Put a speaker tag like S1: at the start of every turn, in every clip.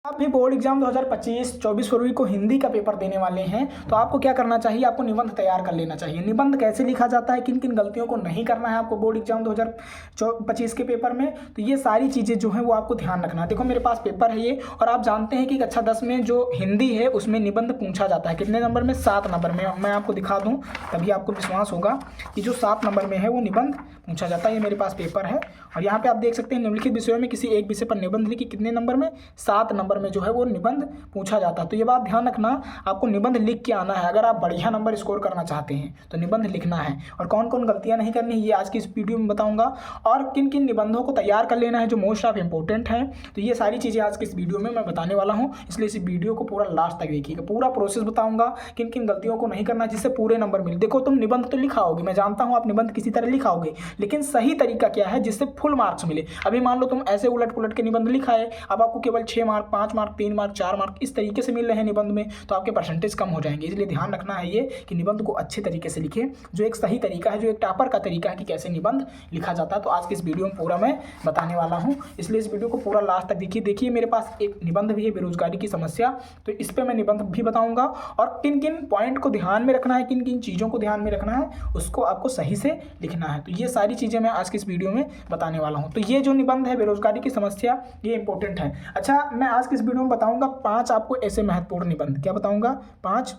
S1: आप भी board exam 2025 24 फरवरी को हिंदी का पेपर देने वाले हैं तो आपको क्या करना चाहिए, आपको निबंध तैयार कर लेना चाहिए। निबंध कैसे लिखा जाता है, किन किन गलतियों को नहीं करना है आपको बोर्ड एग्जाम 2025 के पेपर में, तो ये सारी चीज़ें जो हैं वो आपको ध्यान रखना है। देखो मेरे पास पेपर है ये, और आप जानते हैं कि कक्षा 10 में जो हिंदी है उसमें निबंध पूछा जाता है कितने नंबर में, 7 नंबर में। मैं आपको दिखा दूँ तभी आपको विश्वास होगा कि जो 7 नंबर में है वो निबंध पूछा जाता है। ये मेरे पास पेपर है और यहाँ पे आप देख सकते हैं निम्नलिखित विषयों में किसी एक विषय पर निबंध लिखी, कितने नंबर में, 7 नंबर में जो है वो निबंध पूछा जाता है। तो ये बात ध्यान रखना, आपको निबंध लिख के आना है। अगर आप बढ़िया नंबर स्कोर करना चाहते हैं तो निबंध लिखना है, और कौन कौन गलतियां नहीं करनी है ये आज की इस वीडियो में बताऊंगा, और किन किन निबंधों को तैयार कर लेना है जो मोस्ट ऑफ इंपॉर्टेंट है। तो ये सारी चीज़ें आज की इस वीडियो में मैं बताने वाला हूँ, इसलिए इस वीडियो को पूरा लास्ट तक देखिएगा। पूरा प्रोसेस बताऊंगा किन किन गलतियों को नहीं करना जिससे पूरे नंबर मिले। देखो तुम निबंध तो लिखाओगे, मैं जानता हूँ आप निबंध किसी तरह लिखाओगे, लेकिन सही तरीका क्या है जिससे फुल मार्क्स मिले। अभी मान लो तुम ऐसे उलट पुलट के निबंध लिखा है, अब आपको केवल 6 मार्क, 5 मार्क, 3 मार्क, 4 मार्क इस तरीके से मिल रहे हैं निबंध में, तो आपके परसेंटेज कम हो जाएंगे। इसलिए ध्यान रखना है ये कि निबंध को अच्छे तरीके से लिखें, जो एक सही तरीका है, जो एक टॉपर का तरीका है कि कैसे निबंध लिखा जाता है। तो आज की इस वीडियो में पूरा मैं बताने वाला हूँ, इसलिए इस वीडियो को पूरा लास्ट तक देखिए। देखिए मेरे पास एक निबंध भी है, बेरोजगारी की समस्या, तो इस पर मैं निबंध भी बताऊंगा, और किन किन पॉइंट को ध्यान में रखना है, किन किन चीज़ों को ध्यान में रखना है, उसको आपको सही से लिखना है। तो ये सारी चीज़ें मैं आज की इस वीडियो में बताने वाला हूँ। तो ये जो निबंध है बेरोजगारी की समस्या, ये इंपॉर्टेंट है। अच्छा, मैं आज की इस वीडियो में बताऊंगा 5 आपको ऐसे महत्वपूर्ण निबंध, क्या बताऊंगा, 5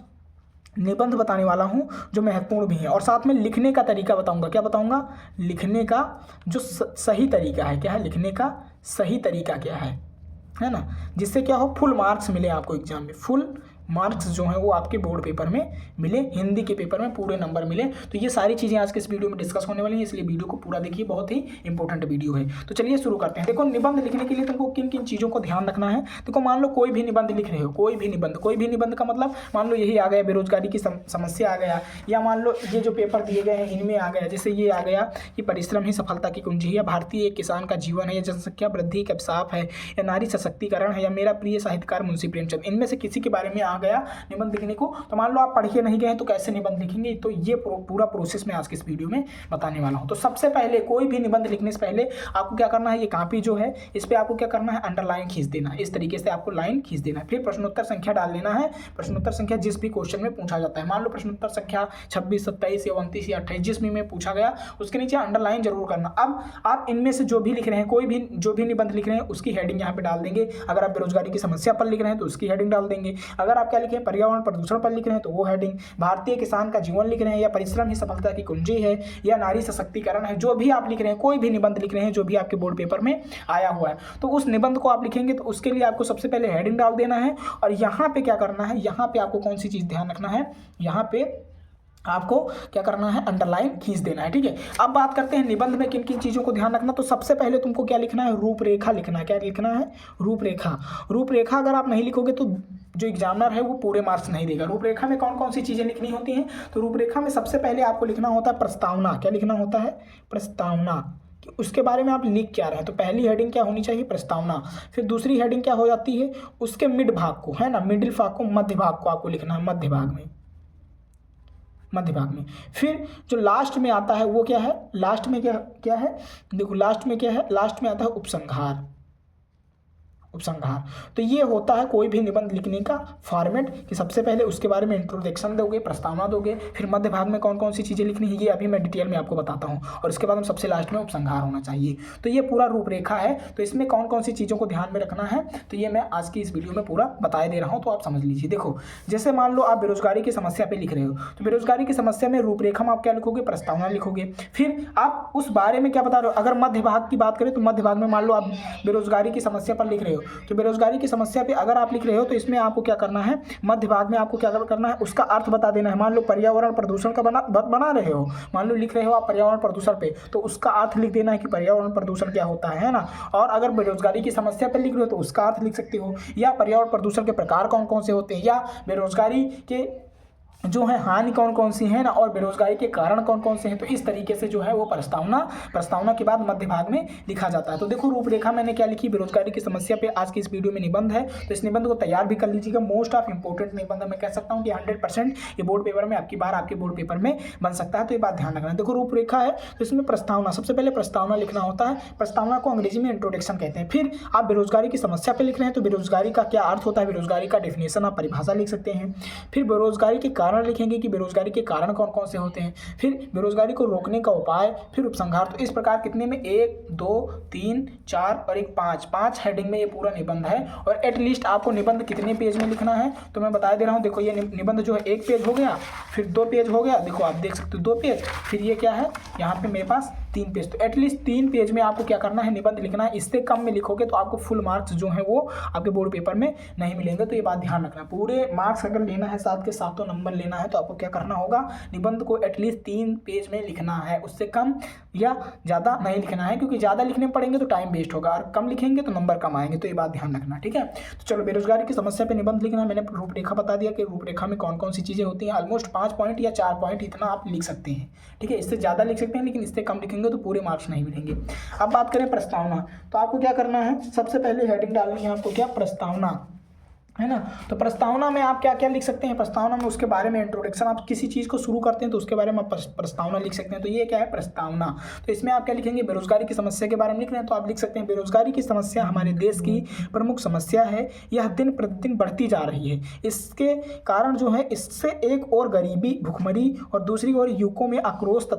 S1: निबंध बताने वाला हूं जो महत्वपूर्ण भी हैं, और साथ में लिखने का तरीका बताऊंगा। क्या बताऊंगा, लिखने का जो सही तरीका है, क्या है लिखने का सही तरीका क्या है ना, जिससे क्या हो फुल मार्क्स मिले आपको एग्जाम में, फुल मार्क्स जो हैं वो आपके बोर्ड पेपर में मिले, हिंदी के पेपर में पूरे नंबर मिले। तो ये सारी चीज़ें आज के इस वीडियो में डिस्कस होने वाली हैं, इसलिए वीडियो को पूरा देखिए, बहुत ही इंपॉर्टेंट वीडियो है। तो चलिए शुरू करते हैं। देखो निबंध लिखने के लिए तुमको किन किन चीज़ों को ध्यान रखना है। देखो मान लो कोई भी निबंध लिख रहे हो, कोई भी निबंध का मतलब मान लो यही आ गया, बेरोजगारी की समस्या आ गया, या मान लो ये जो पेपर दिए गए हैं इनमें आ गया, जैसे ये आ गया कि परिश्रम ही सफलता की कुंजी है, या भारतीय एक किसान का जीवन है, या जनसंख्या वृद्धि का अभिशाप है, या नारी सशक्तिकरण है, या मेरा प्रिय साहित्यकार मुंशी प्रेमचंद, इनमें से किसी के बारे में आ गया निबंध लिखने को। तो मान लो आप पढ़ के नहीं गए तो कैसे निबंध लिखेंगे, तो ये पूरा प्रोसेस मैं आज के इस वीडियो में बताने वाला हूं। तो सबसे पहले कोई भी निबंध लिखने से पहले आपको क्या करना है, ये कॉपी जो है इस पे आपको क्या करना है, अंडरलाइन खींच देना, इस तरीके से आपको लाइन खींच देना है। फिर प्रश्नोत्तर संख्या डाल देना है, प्रश्नोत्तर संख्या जिस भी क्वेश्चन में पूछा जाता है, मान लो प्रश्नोत्तर संख्या 26, 27 या 29 या 28 जिसमें में पूछा गया, उसके नीचे अंडरलाइन जरूर करना। अब आप इनमें से जो भी लिख रहे हैं, कोई भी जो भी निबंध लिख रहे हैं उसकी हेडिंग यहाँ पे डाल देंगे। अगर आप बेरोजगारी की समस्या पर लिख रहे हैं तो उसकी हेडिंग डाल देंगे। अगर आप क्या लिखे, पर्यावरण प्रदूषण पर लिख रहे हैं तो वो हेडिंग, भारतीय किसान का जीवन लिख रहे हैं, या परिश्रम ही सफलता की कुंजी है, या नारी सशक्तिकरण है, जो भी आप लिख रहे हैं, कोई भी निबंध लिख रहे हैं जो भी आपके बोर्ड पेपर में आया हुआ है, तो उस निबंध को आप लिखेंगे तो उसके लिए आपको सबसे पहले हेडिंग डाल देना है। और यहाँ पे क्या करना है, यहाँ पे आपको कौन सी चीज़ ध्यान रखना है, यहाँ पे आपको क्या करना है, अंडरलाइन खींच देना है। ठीक है, अब बात करते हैं निबंध में किन किन चीज़ों को ध्यान रखना। तो सबसे पहले तुमको क्या लिखना है, रूपरेखा लिखना है। क्या लिखना है, रूपरेखा। रूपरेखा अगर आप नहीं लिखोगे तो जो एग्जामिनर है वो पूरे मार्क्स नहीं देगा। रूपरेखा में कौन कौन सी चीज़ें लिखनी होती हैं, तो रूपरेखा में सबसे पहले आपको लिखना होता है प्रस्तावना। क्या लिखना होता है, प्रस्तावना, कि उसके बारे में आप लिख क्या रहे हैं। तो पहली हेडिंग क्या होनी चाहिए, प्रस्तावना। फिर दूसरी हेडिंग क्या हो जाती है, उसके मिड भाग को, है ना, मिडिल भाग को, मध्य भाग को आपको लिखना है, मध्य भाग में। फिर जो लास्ट में आता है वो क्या है, लास्ट में क्या है, देखो लास्ट में क्या है, लास्ट में आता है उपसंहार। तो ये होता है कोई भी निबंध लिखने का फॉर्मेट, कि सबसे पहले उसके बारे में इंट्रोडक्शन दोगे, प्रस्तावना दोगे, फिर मध्य भाग में कौन कौन सी चीज़ें लिखनी है ये अभी मैं डिटेल में आपको बताता हूँ, और उसके बाद हम सबसे लास्ट में उपसंहार होना चाहिए। तो ये पूरा रूपरेखा है। तो इसमें कौन कौन सी चीज़ों को ध्यान में रखना है, तो ये मैं आज की इस वीडियो में पूरा बता दे रहा हूँ, तो आप समझ लीजिए। देखो जैसे मान लो आप बेरोजगारी की समस्या पर लिख रहे हो, तो बेरोजगारी की समस्या में रूपरेखा में आप क्या लिखोगे, प्रस्तावना लिखोगे। फिर आप उस बारे में क्या बता रहे हो, अगर मध्य भाग की बात करें तो मध्य भाग में मान लो आप बेरोजगारी की समस्या पर लिख रहे हो, तो बेरोजगारी की समस्या पे अगर आप लिख रहे हो तो इसमें आपको क्या करना है, मध्य भाग में आपको क्या करना है, उसका अर्थ बता देना है। मान लो पर्यावरण प्रदूषण का बना रहे हो, मान लो लिख रहे हो आप पर्यावरण प्रदूषण पे, तो उसका अर्थ लिख देना है कि पर्यावरण प्रदूषण क्या होता है ना। और अगर बेरोजगारी की समस्या पे लिख रहे हो तो उसका अर्थ लिख सकते हो, या पर्यावरण प्रदूषण के प्रकार कौन कौन से होते हैं, या बेरोजगारी के जो है हानि कौन कौन सी है ना, और बेरोजगारी के कारण कौन कौन से हैं। तो इस तरीके से जो है वो प्रस्तावना के बाद मध्य भाग में लिखा जाता है। तो देखो रूपरेखा मैंने क्या लिखी, बेरोजगारी की समस्या पे आज की इस वीडियो में निबंध है, तो इस निबंध को तैयार भी कर लीजिएगा। मोस्ट ऑफ इंपोर्टेंट निबंध मैं कह सकता हूँ कि 100% ये बोर्ड पेपर में आपकी बार आपके बोर्ड पेपर में बन सकता है। तो ये बात ध्यान रखना। देखो रूपरेखा है तो इसमें प्रस्तावना, सबसे पहले प्रस्तावना लिखना होता है। प्रस्तावना को अंग्रेजी में इंट्रोडक्शन कहते हैं। फिर आप बेरोजगारी की समस्या पे लिख रहे हैं तो बेरोजगारी का क्या अर्थ होता है, बेरोजगारी का डेफिनेशन आप परिभाषा लिख सकते हैं। फिर बेरोजगारी के कारण लिखेंगे कि बेरोजगारी के कारण कौन कौन से होते हैं। फिर बेरोजगारी को रोकने का उपाय, फिर उपसंहार। तो इस प्रकार कितने में 1 2 3 4 और 1 5 हेडिंग में ये पूरा निबंध है। और एटलीस्ट आपको निबंध कितने पेज में लिखना है तो मैं बता दे रहा हूँ। देखो ये निबंध जो है 1 पेज हो गया, फिर 2 पेज हो गया, देखो आप देख सकते हो 2 पेज, फिर ये क्या है यहाँ पे मेरे पास 3 पेज। तो एटलीस्ट 3 पेज में आपको क्या करना है, निबंध लिखना है। इससे कम में लिखोगे तो आपको फुल मार्क्स जो है वो आपके बोर्ड पेपर में नहीं मिलेंगे। तो ये बात ध्यान रखना। पूरे मार्क्स अगर लेना है 7 के 7 नंबर लेना है तो आपको क्या करना होगा, निबंध को एटलीस्ट 3 पेज में लिखना है। उससे कम या ज़्यादा नहीं लिखना है, क्योंकि ज़्यादा लिखने पड़ेंगे तो टाइम वेस्ट होगा, और कम लिखेंगे तो नंबर कम आएंगे। तो ये बात ध्यान रखना, ठीक है। तो चलो बेरोजगारी की समस्या पे निबंध लिखना, मैंने रूपरेखा बता दिया कि रूपरेखा में कौन कौन सी चीज़ें होती हैं। ऑलमोस्ट 5 पॉइंट या 4 पॉइंट इतना आप लिख सकते हैं, ठीक है। इससे ज़्यादा लिख सकते हैं लेकिन इससे कम लिखेंगे तो पूरे मार्क्स नहीं मिलेंगे। अब बात करें प्रस्तावना, तो आपको क्या करना है, सबसे पहले हेडिंग डालनी है आपको क्या, प्रस्तावना, है ना। तो प्रस्तावना में आप क्या क्या लिख सकते हैं, प्रस्तावना में उसके बारे में इंट्रोडक्शन, आप किसी चीज़ को शुरू करते हैं तो उसके बारे में आप प्रस्तावना लिख सकते हैं। तो ये क्या है, प्रस्तावना। तो इसमें आप क्या लिखेंगे, बेरोजगारी की समस्या के बारे में लिख रहे हैं तो आप लिख सकते हैं बेरोजगारी की समस्या हमारे देश की प्रमुख समस्या है, यह दिन प्रतिदिन बढ़ती जा रही है। इसके कारण जो है, इससे एक और गरीबी, भुखमरी और दूसरी ओर युवकों में आक्रोश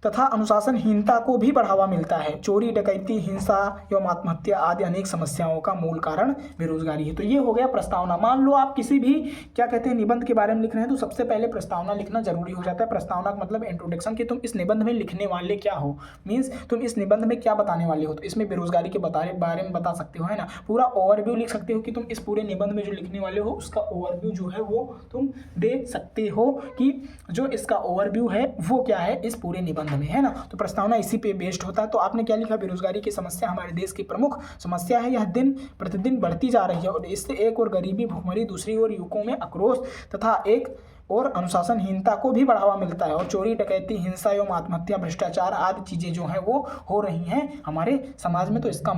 S1: तथा अनुशासनहीनता को भी बढ़ावा मिलता है। चोरी, डकैती, हिंसा एवं आत्महत्या आदि अनेक समस्याओं का मूल कारण बेरोजगारी है। तो ये हो गया प्रस्तावना। मान लो आप किसी भी क्या कहते हैं निबंध के बारे में लिख रहे हैं तो सबसे पहले प्रस्तावना लिखना जरूरी हो जाता है। प्रस्तावना का मतलब इंट्रोडक्शन, कि तुम इस निबंध में लिखने वाले क्या हो, मीन्स तुम इस निबंध में क्या बताने वाले हो। तो इसमें बेरोजगारी के बारे में बता सकते हो, है ना। पूरा ओवरव्यू लिख सकते हो कि तुम इस पूरे निबंध में जो लिखने वाले हो उसका ओवरव्यू जो है वो तुम दे सकते हो, कि जो इसका ओवरव्यू है वो क्या है इस पूरे निबंध में, है ना। तो प्रस्तावना इसी पे बेस्ड होता है। तो आपने क्या लिखा, बेरोजगारी की समस्या हमारे देश की प्रमुख समस्या है, यह दिन प्रतिदिन बढ़ती जा रही है और इससे एक और गरीबी, भुखमरी, दूसरी ओर युवकों में आक्रोश तथा एक और अनुशासनहीनता को भी बढ़ावा मिलता है, और चोरी, डकैती, हिंसा एवं आत्महत्या, भ्रष्टाचार आदि चीज़ें जो हैं वो हो रही हैं हमारे समाज में। तो इसका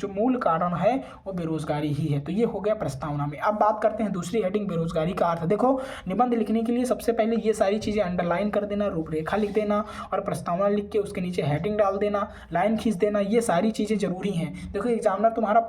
S1: मूल कारण है वो बेरोजगारी ही है। तो ये हो गया प्रस्तावना में। अब बात करते हैं दूसरी हेडिंग, बेरोजगारी का अर्थ। देखो निबंध लिखने के लिए सबसे पहले ये सारी चीज़ें अंडरलाइन कर देना, रूपरेखा लिख देना और प्रस्तावना लिख के उसके नीचे हेडिंग डाल देना, लाइन खींच देना, ये सारी चीज़ें जरूरी हैं। देखो एग्जामिनर तुम्हारा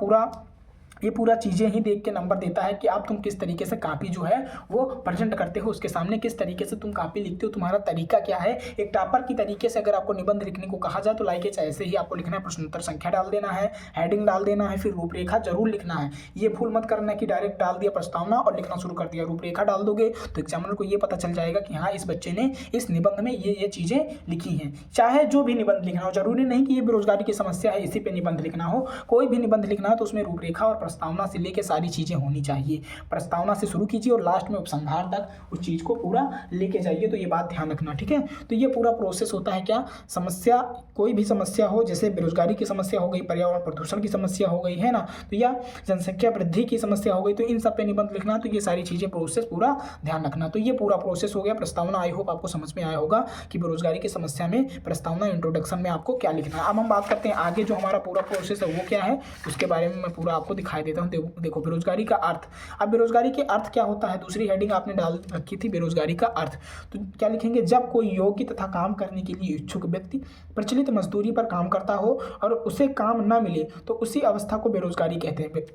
S1: ये पूरा चीज़ें ही देख के नंबर देता है कि आप तुम किस तरीके से कापी जो है वो प्रेजेंट करते हो उसके सामने, किस तरीके से तुम कापी लिखते हो, तुम्हारा तरीका क्या है। एक टॉपर की तरीके से अगर आपको निबंध लिखने को कहा जाए तो लाइक ऐसे ही आपको लिखना है, प्रश्नोत्तर संख्या डाल देना है, हेडिंग डाल देना है, फिर रूपरेखा जरूर लिखना है। ये भूल मत करना कि डायरेक्ट डाल दिया प्रस्तावना और लिखना शुरू कर दिया। रूपरेखा डाल दोगे तो एग्जामिनर को ये पता चल जाएगा कि हाँ इस बच्चे ने इस निबंध में ये चीज़ें लिखी हैं। चाहे जो भी निबंध लिखना हो, जरूरी नहीं कि ये बेरोजगारी की समस्या है इसी पे निबंध लिखना हो, कोई भी निबंध लिखना हो तो उसमें रूपरेखा और प्रस्तावना से लेकर सारी चीज़ें होनी चाहिए। प्रस्तावना से शुरू कीजिए और लास्ट में उपसंहार तक उस चीज़ को पूरा लेके जाइए। तो ये बात ध्यान रखना, ठीक है। तो ये पूरा प्रोसेस होता है क्या, समस्या, कोई भी समस्या हो, जैसे बेरोजगारी की समस्या हो गई, पर्यावरण प्रदूषण की समस्या हो गई, है ना, तो या जनसंख्या वृद्धि की समस्या हो गई, तो इन सब पे निबंध लिखना। तो ये सारी चीज़ें प्रोसेस पूरा ध्यान रखना। तो ये पूरा प्रोसेस हो गया प्रस्तावना। आई होप आपको समझ में आया होगा कि बेरोजगारी की समस्या में प्रस्तावना इंट्रोडक्शन में आपको क्या लिखना है। अब हम बात करते हैं आगे जो हमारा पूरा प्रोसेस है वो क्या है, उसके बारे में मैं पूरा आपको दिखाई देता हूँ। देखो बेरोजगारी का अर्थ। अब बेरोजगारी के अर्थ क्या होता है, दूसरी हेडिंग आपने डाल रखी थी बेरोजगारी का अर्थ। तो क्या लिखेंगे, जब कोई योग्य तथा काम करने के लिए इच्छुक व्यक्ति प्रचलित मजदूरी पर काम करता हो और उसे काम न मिले तो उसी अवस्था को बेरोजगारी कहते हैं।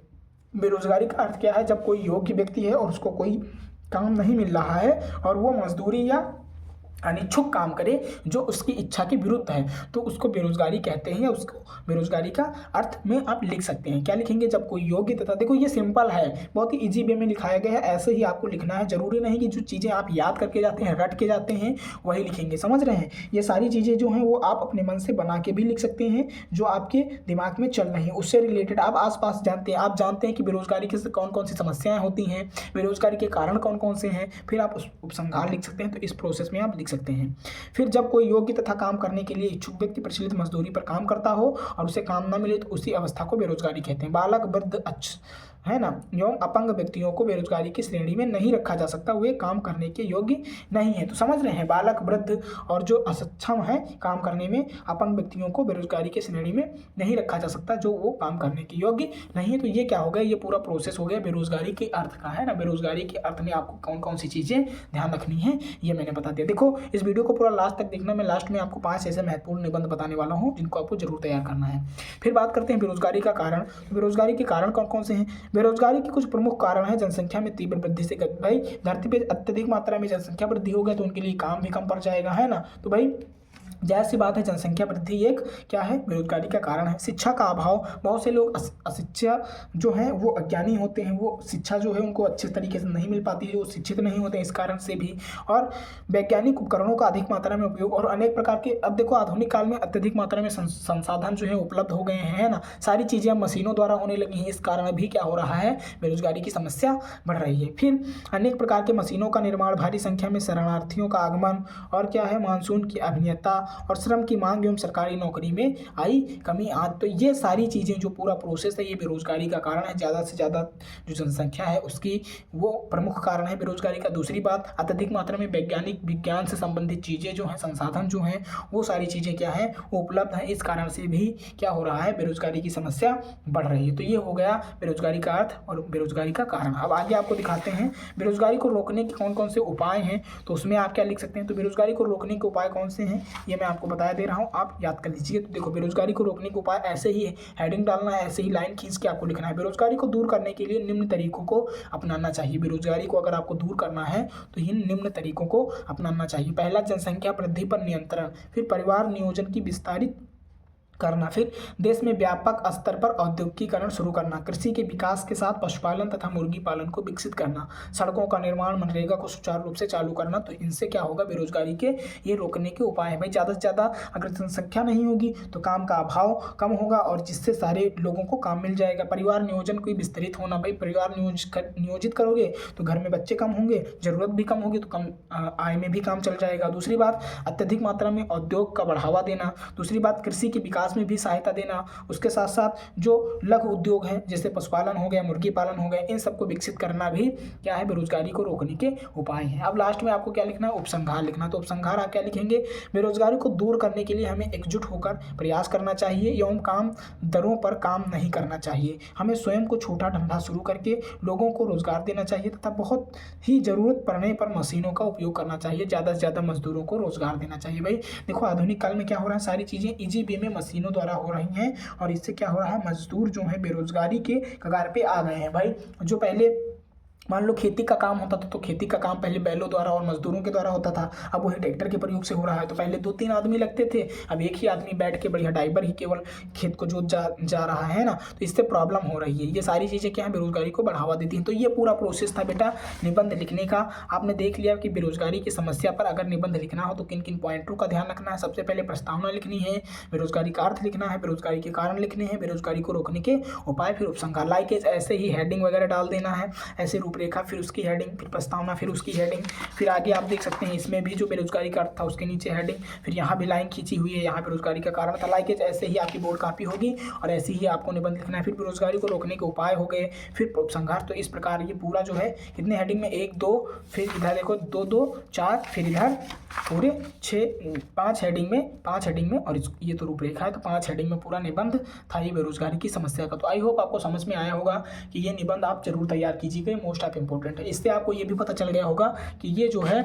S1: बेरोजगारी का अर्थ क्या है, जब कोई योग्य व्यक्ति है और उसको कोई काम नहीं मिल रहा है और वो मजदूरी या अनिच्छुक काम करे जो उसकी इच्छा के विरुद्ध है तो उसको बेरोजगारी कहते हैं, या उसको बेरोजगारी का अर्थ में आप लिख सकते हैं। क्या लिखेंगे, जब कोई योग्य तथा, देखो ये सिंपल है, बहुत ही इजी वे में लिखाया गया है, ऐसे ही आपको लिखना है। जरूरी नहीं कि जो चीज़ें आप याद करके जाते हैं, रट के जाते हैं, वही लिखेंगे, समझ रहे हैं। ये सारी चीज़ें जो हैं वो आप अपने मन से बना के भी लिख सकते हैं, जो आपके दिमाग में चल रही हैं उससे रिलेटेड आप आसपास जानते हैं। आप जानते हैं कि बेरोजगारी के कौन कौन सी समस्याएं होती हैं, बेरोजगारी के कारण कौन कौन से हैं, फिर आप उस उपसंहार लिख सकते हैं। तो इस प्रोसेस में आप लिख सकते हैं। फिर जब कोई योग्य तथा काम करने के लिए इच्छुक व्यक्ति प्रचलित मजदूरी पर काम करता हो और उसे काम न मिले तो उसी अवस्था को बेरोजगारी कहते हैं। बालक, वृद्ध, है ना, एवं अपंग व्यक्तियों को बेरोजगारी की श्रेणी में नहीं रखा जा सकता, वे काम करने के योग्य नहीं है। तो समझ रहे हैं, बालक, वृद्ध और जो असक्षम है काम करने में, अपंग व्यक्तियों को बेरोजगारी की श्रेणी में नहीं रखा जा सकता, जो वो काम करने के योग्य नहीं है। तो ये क्या हो गया, ये पूरा प्रोसेस हो गया बेरोजगारी के अर्थ का, है ना। बेरोजगारी के अर्थ में आपको कौन कौन सी चीज़ें ध्यान रखनी है ये मैंने बता दिया। देखो इस वीडियो को पूरा लास्ट तक देखना, मैं लास्ट में आपको 5 ऐसे महत्वपूर्ण निबंध बताने वाला हूँ जिनको आपको जरूर तैयार करना है। फिर बात करते हैं बेरोजगारी का कारण। बेरोजगारी के कारण कौन कौन से हैं। बेरोजगारी के कुछ प्रमुख कारण हैं। जनसंख्या में तीव्र वृद्धि से, भाई धरती पे अत्यधिक मात्रा में जनसंख्या वृद्धि हो गया तो उनके लिए काम भी कम पड़ जाएगा, है ना। तो भाई जाहिर सी बात है, जनसंख्या वृद्धि एक क्या है, बेरोजगारी का कारण है। शिक्षा का अभाव, बहुत से लोग अशिक्षा जो है वो अज्ञानी होते हैं, वो शिक्षा जो है उनको अच्छे तरीके से नहीं मिल पाती है, वो शिक्षित नहीं होते हैं इस कारण से भी। और वैज्ञानिक उपकरणों का अधिक मात्रा में उपयोग और अनेक प्रकार के, अब देखो आधुनिक काल में अत्यधिक मात्रा में संसाधन जो है उपलब्ध हो गए हैं, है ना। सारी चीज़ें अब मशीनों द्वारा होने लगी हैं, इस कारण भी क्या हो रहा है, बेरोजगारी की समस्या बढ़ रही है। फिर अनेक प्रकार के मशीनों का निर्माण, भारी संख्या में शरणार्थियों का आगमन और क्या है, मानसून की अभिन्नता और श्रम की मांग एवं सरकारी नौकरी में आई कमी आज। तो ये सारी चीज़ें जो पूरा प्रोसेस है ये बेरोजगारी का कारण है। ज़्यादा से ज़्यादा जो जनसंख्या है उसकी वो प्रमुख कारण है बेरोजगारी का। दूसरी बात, अत्यधिक मात्रा में वैज्ञानिक विज्ञान से संबंधित चीज़ें जो हैं, संसाधन जो हैं वो सारी चीज़ें क्या है वो उपलब्ध हैं, इस कारण से भी क्या हो रहा है, बेरोजगारी की समस्या बढ़ रही है। तो ये हो गया बेरोजगारी का अर्थ और बेरोजगारी का कारण। अब आगे आपको दिखाते हैं बेरोजगारी को रोकने के कौन कौन से उपाय हैं। तो उसमें आप क्या लिख सकते हैं, तो बेरोजगारी को रोकने के उपाय कौन से हैं ये मैं आपको बता दे रहा हूं, आप याद कर लीजिए। तो देखो बेरोजगारी को रोकने के उपाय ऐसे ही है, हेडिंग डालना है, ऐसे ही लाइन खींच के आपको लिखना है। बेरोजगारी को दूर करने के लिए निम्न तरीकों को अपनाना चाहिए। बेरोजगारी को अगर आपको दूर करना है तो इन निम्न तरीकों को अपनाना चाहिए। पहला, जनसंख्या वृद्धि पर नियंत्रण। फिर परिवार नियोजन की विस्तारित करना। फिर देश में व्यापक स्तर पर औद्योगिकीकरण शुरू करना। कृषि के विकास के साथ पशुपालन तथा मुर्गी पालन को विकसित करना। सड़कों का निर्माण, मनरेगा को सुचारू रूप से चालू करना। तो इनसे क्या होगा, बेरोजगारी के ये रोकने के उपाय है। भाई ज़्यादा से ज़्यादा अगर जनसंख्या नहीं होगी तो काम का अभाव कम होगा और जिससे सारे लोगों को काम मिल जाएगा। परिवार नियोजन को विस्तृत होना। भाई परिवार नियोजित करोगे तो घर में बच्चे कम होंगे, जरूरत भी कम होगी तो कम आय में भी काम चल जाएगा। दूसरी बात, अत्यधिक मात्रा में उद्योग का बढ़ावा देना। दूसरी बात, कृषि के विकास में भी सहायता देना। उसके साथ साथ जो लघु उद्योग हैं जैसे पशुपालन हो गया, मुर्गी पालन हो गया, इन सबको विकसित करना भी क्या है, बेरोजगारी को रोकने के उपाय हैं। अब लास्ट में आपको क्या लिखना है, उपसंहार लिखना। तो उपसंहार आप क्या लिखेंगे, बेरोजगारी को दूर करने के लिए हमें एकजुट होकर प्रयास करना चाहिए एवं काम दरों पर काम नहीं करना चाहिए। हमें स्वयं को छोटा धंधा शुरू करके लोगों को रोजगार देना चाहिए तथा बहुत ही जरूरत पड़ने पर मशीनों का उपयोग करना चाहिए। ज़्यादा से ज़्यादा मजदूरों को रोजगार देना चाहिए। भाई देखो आधुनिक काल में क्या हो रहा है, सारी चीज़ें इजी वे में मशीनों द्वारा हो रही हैं और इससे क्या हो रहा है, मजदूर जो है बेरोजगारी के कगार पे आ गए हैं। भाई जो पहले मान लो खेती का काम होता था तो खेती का काम पहले बैलों द्वारा और मजदूरों के द्वारा होता था, अब वही ट्रैक्टर के प्रयोग से हो रहा है। तो पहले 2-3 आदमी लगते थे, अब एक ही आदमी बैठ के बढ़िया ड्राइवर ही केवल खेत को जोत जा रहा है ना। तो इससे प्रॉब्लम हो रही है। ये सारी चीज़ें क्या है, बेरोजगारी को बढ़ावा देती हैं। तो ये पूरा प्रोसेस था बेटा निबंध लिखने का। आपने देख लिया कि बेरोजगारी की समस्या पर अगर निबंध लिखना हो तो किन किन पॉइंटों का ध्यान रखना है। सबसे पहले प्रस्तावना लिखनी है, बेरोजगारी का अर्थ लिखना है, बेरोजगारी के कारण लिखने हैं, बेरोजगारी को रोकने के उपाय, फिर उपसंहार। लाइक ऐसे ही हेडिंग वगैरह डाल देना है, ऐसे रूपरेखा, फिर उसकी हेडिंग, फिर प्रस्तावना, फिर उसकी हेडिंग। फिर आगे आप देख सकते हैं इसमें भी जो बेरोजगारी का अर्थ था उसके नीचे हेडिंग, फिर यहाँ भी लाइन खींची हुई है, यहाँ बेरोजगारी का कारण था। लाइक ऐसे ही आपकी बोर्ड कॉपी होगी और ऐसे ही आपको निबंध लिखना है। फिर बेरोजगारी को रोकने के उपाय हो गए, फिर उपसंहार। तो इस प्रकार ये पूरा जो है कितने हेडिंग में, 1 2, फिर इधर देखो 2 2 4, फिर इधर पूरे 5 हेडिंग में और ये तो रूपरेखा है। तो 5 हेडिंग में पूरा निबंध था ये बेरोजगारी की समस्या का। तो आई होप आपको समझ में आया होगा कि ये निबंध आप जरूर तैयार कीजिएगा, मोस्ट ऑफ इम्पोर्टेंट है। इससे आपको ये भी पता चल गया होगा कि ये जो है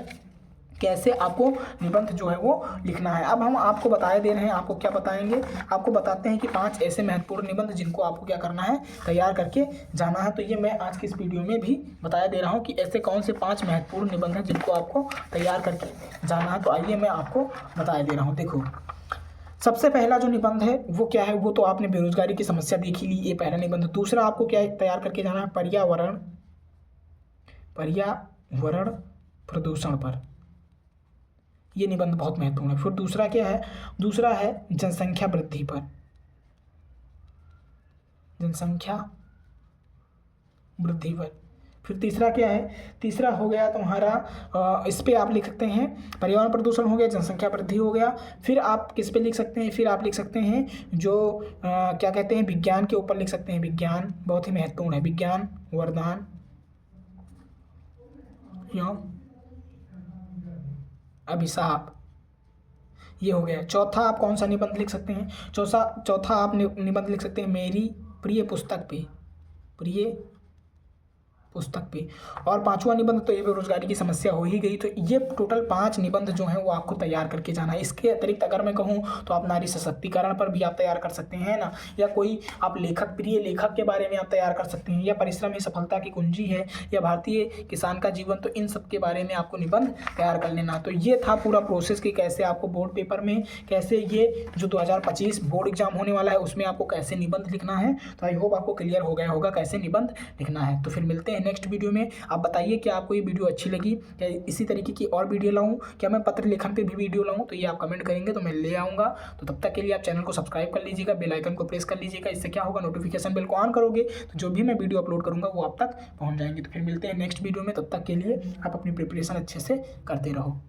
S1: कैसे आपको निबंध जो है वो लिखना है। अब हम आपको बताए दे रहे हैं, आपको क्या बताएंगे, आपको बताते हैं कि 5 ऐसे महत्वपूर्ण निबंध जिनको आपको क्या करना है, तैयार करके जाना है। तो ये मैं आज की इस वीडियो में भी बताया दे रहा हूँ कि ऐसे कौन से 5 महत्वपूर्ण निबंध हैं जिनको आपको तैयार करके जाना है। तो आइए मैं आपको बताया दे रहा हूँ। देखो सबसे पहला जो निबंध है वो क्या है, वो तो आपने बेरोजगारी की समस्या देखी ली, ये पहला निबंध। दूसरा आपको क्या तैयार करके जाना है, पर्यावरण प्रदूषण पर, ये निबंध बहुत महत्वपूर्ण है। फिर दूसरा क्या है, दूसरा है जनसंख्या वृद्धि पर, जनसंख्या वृद्धि पर। फिर तीसरा क्या है, तीसरा हो गया तुम्हारा इस पे आप लिख सकते हैं पर्यावरण प्रदूषण हो गया, जनसंख्या वृद्धि हो गया। फिर आप किस पे लिख सकते हैं, फिर आप लिख सकते हैं जो क्या कहते हैं, विज्ञान के ऊपर लिख सकते हैं। विज्ञान बहुत ही महत्वपूर्ण है, विज्ञान वरदान एवं अभिशाप, ये हो गया। चौथा आप कौन सा निबंध लिख सकते हैं, चौथा आप निबंध लिख सकते हैं मेरी प्रिय पुस्तक पे, प्रिय पुस्तक पे। और पांचवा निबंध तो ये बेरोजगारी की समस्या हो ही गई। तो ये टोटल 5 निबंध जो हैं वो आपको तैयार करके जाना है। इसके अतिरिक्त अगर मैं कहूँ तो आप नारी सशक्तिकरण पर भी आप तैयार कर सकते हैं ना, या कोई आप लेखक, प्रिय लेखक के बारे में आप तैयार कर सकते हैं, या परिश्रम ही सफलता की कुंजी है, या भारतीय किसान का जीवन। तो इन सब के बारे में आपको निबंध तैयार कर लेना। तो ये था पूरा प्रोसेस कि कैसे आपको बोर्ड पेपर में, कैसे ये जो 2025 बोर्ड एग्जाम होने वाला है उसमें आपको कैसे निबंध लिखना है। तो आई होप आपको क्लियर हो गया होगा कैसे निबंध लिखना है। तो फिर मिलते हैं नेक्स्ट वीडियो में। आप बताइए कि आपको ये वीडियो अच्छी लगी, क्या इसी तरीके की और वीडियो लाऊं, क्या मैं पत्र लेखन पे भी वीडियो लाऊं, तो ये आप कमेंट करेंगे तो मैं ले आऊँगा। तो तब तक के लिए आप चैनल को सब्सक्राइब कर लीजिएगा, बेल आइकन को प्रेस कर लीजिएगा। इससे क्या होगा, नोटिफिकेशन बेल को ऑन करोगे तो जो भी मैं वीडियो अपलोड करूँगा वो आप तक पहुँच जाएंगे। तो फिर मिलते हैं नेक्स्ट वीडियो में, तब तक के लिए आप अपनी प्रिपरेशन अच्छे से करते रहो।